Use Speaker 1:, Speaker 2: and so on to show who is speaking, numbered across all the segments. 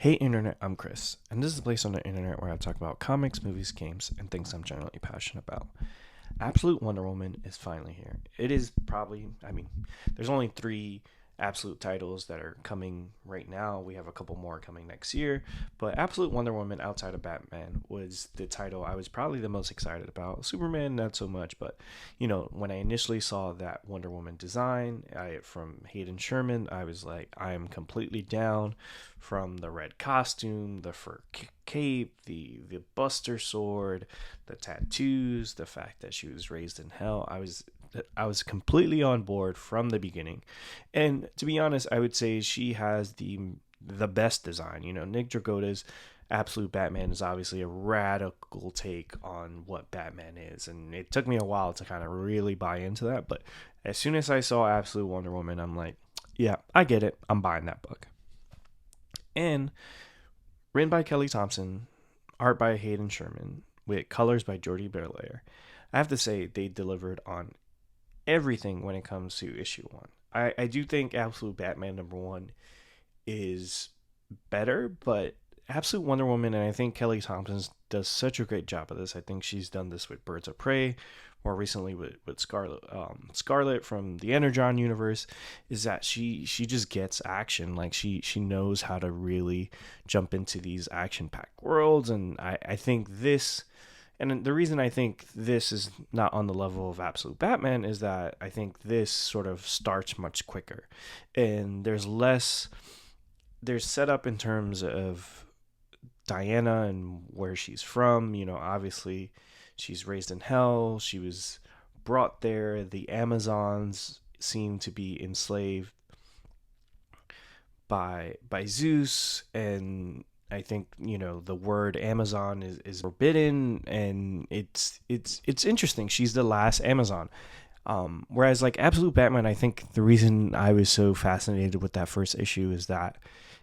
Speaker 1: Hey Internet, I'm Chris, and this is a place on the internet where I talk about comics, movies, games, and things I'm generally passionate about. Absolute Wonder Woman is finally here. It is probably, there's only three absolute titles that are coming right now. We have a couple more coming next year, but Absolute Wonder Woman outside of Batman was the title I was probably the most excited about. Superman, not so much, but when I initially saw that Wonder Woman design from Hayden Sherman, I was like, I am completely down. From the red costume, the fur cape, the Buster sword, the tattoos, the fact that she was raised in hell. I was completely on board from the beginning. And to be honest, I would say she has the best design. Nick Dragotta's Absolute Batman is obviously a radical take on what Batman is, and it took me a while to kind of really buy into that, but as soon as I saw Absolute Wonder Woman, I'm like, yeah, I get it. I'm buying that book. And written by Kelly Thompson, art by Hayden Sherman, with colors by Jordi Belair. I have to say they delivered on everything when it comes to issue one. I do think Absolute Batman #1 is better, but Absolute Wonder Woman, and I think Kelly Thompson does such a great job of this. I think she's done this with Birds of Prey, more recently with Scarlet from the Energon universe, is that she just gets action. Like she knows how to really jump into these action packed worlds, and I think this. And the reason I think this is not on the level of Absolute Batman is that I think this sort of starts much quicker. And there's set up in terms of Diana and where she's from. Obviously, she's raised in hell. She was brought there. The Amazons seem to be enslaved by Zeus, and I think the word Amazon is forbidden, and it's interesting. She's the last Amazon. Whereas like Absolute Batman, I think the reason I was so fascinated with that first issue is that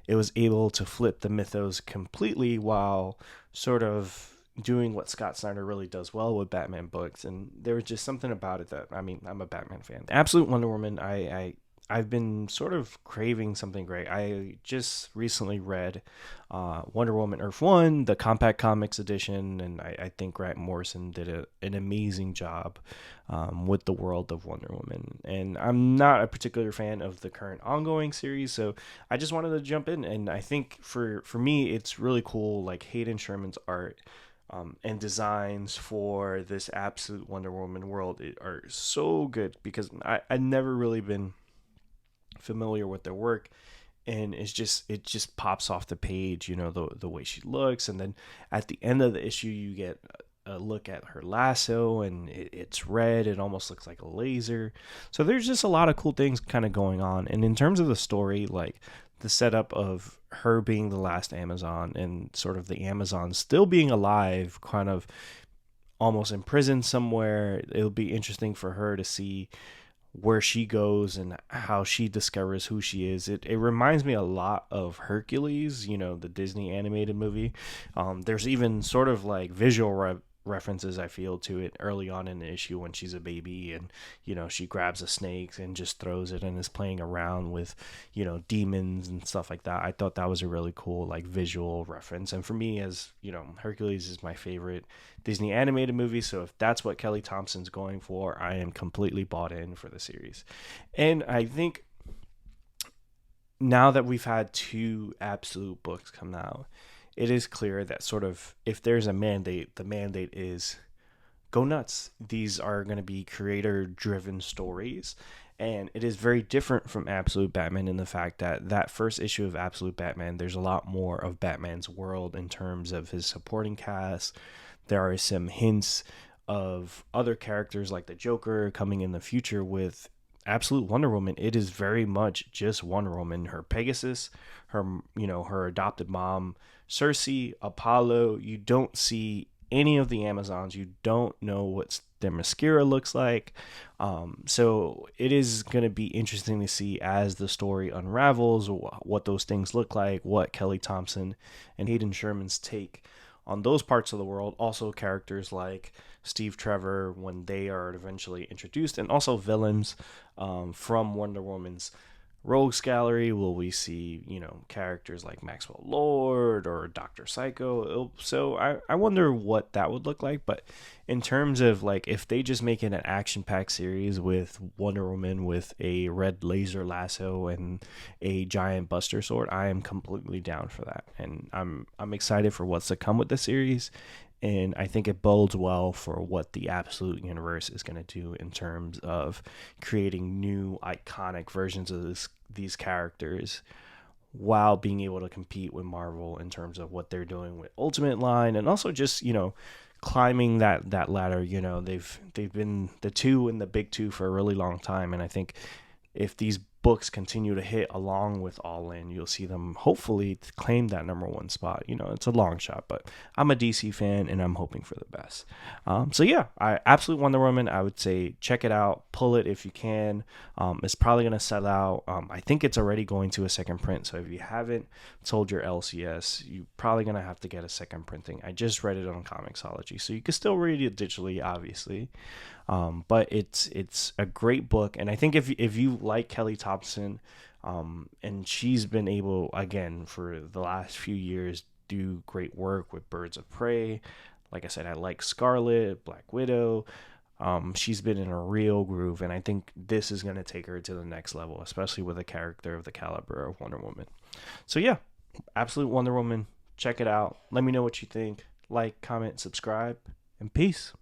Speaker 1: it was able to flip the mythos completely while sort of doing what Scott Snyder really does well with Batman books. And there was just something about it that, I'm a Batman fan. Absolute Wonder Woman, I've been sort of craving something great. I just recently read Wonder Woman Earth 1, the Compact Comics edition, and I think Grant Morrison did an amazing job with the world of Wonder Woman. And I'm not a particular fan of the current ongoing series, so I just wanted to jump in. And I think for me, it's really cool, like Hayden Sherman's art and designs for this Absolute Wonder Woman world are so good, because I've never really been familiar with their work, and it just pops off the page, the way she looks. And then at the end of the issue you get a look at her lasso, and it's red. It almost looks like a laser. So there's just a lot of cool things kind of going on. And in terms of the story, like the setup of her being the last Amazon and sort of the Amazon still being alive, kind of almost imprisoned somewhere, it'll be interesting for her to see where she goes and how she discovers who she is. It reminds me a lot of Hercules, the Disney animated movie. There's even sort of like visual references, I feel, to it early on in the issue when she's a baby, and she grabs a snake and just throws it and is playing around with demons and stuff like that. I thought that was a really cool like visual reference. And for me, as Hercules is my favorite Disney animated movie, so if that's what Kelly Thompson's going for, I am completely bought in for the series. And I think now that we've had two absolute books come out, it is clear that sort of if there's a mandate, the mandate is go nuts. These are going to be creator driven stories. And it is very different from Absolute Batman in the fact that first issue of Absolute Batman, there's a lot more of Batman's world in terms of his supporting cast. There are some hints of other characters like the Joker coming in the future. With Absolute Wonder Woman, it is very much just Wonder Woman, her Pegasus, her adopted mom, Cersei, Apollo. You don't see any of the Amazons. You don't know what their mascara looks like. So it is going to be interesting to see as the story unravels what those things look like, what Kelly Thompson and Hayden Sherman's take on those parts of the world. Also characters like Steve Trevor when they are eventually introduced, and also villains from Wonder Woman's Rogues Gallery? Will we see, characters like Maxwell Lord or Dr. Psycho? So I wonder what that would look like. But in terms of like, if they just make it an action packed series with Wonder Woman with a red laser lasso and a giant buster sword, I am completely down for that. And I'm excited for what's to come with the series. And I think it bodes well for what the Absolute Universe is going to do in terms of creating new iconic versions of these characters while being able to compete with Marvel in terms of what they're doing with Ultimate line, and also just, climbing that ladder. They've been the two and the big two for a really long time, and I think if these books continue to hit along with All In, you'll see them hopefully claim that number one spot. It's a long shot, but I'm a DC fan and I'm hoping for the best. So yeah, I absolutely Wonder Woman. I would say check it out, pull it if you can. It's probably gonna sell out. I think it's already going to a second print. So if you haven't sold your LCS, you're probably gonna have to get a second printing. I just read it on Comixology, so you can still read it digitally, obviously. But it's a great book, and I think if you like Kelly Thompson, and she's been able again for the last few years do great work with Birds of Prey. Like I said, I like Scarlet, Black Widow. She's been in a real groove, and I think this is going to take her to the next level, especially with a character of the caliber of Wonder Woman. So yeah, Absolute Wonder Woman. Check it out. Let me know what you think. Like, comment, subscribe, and peace.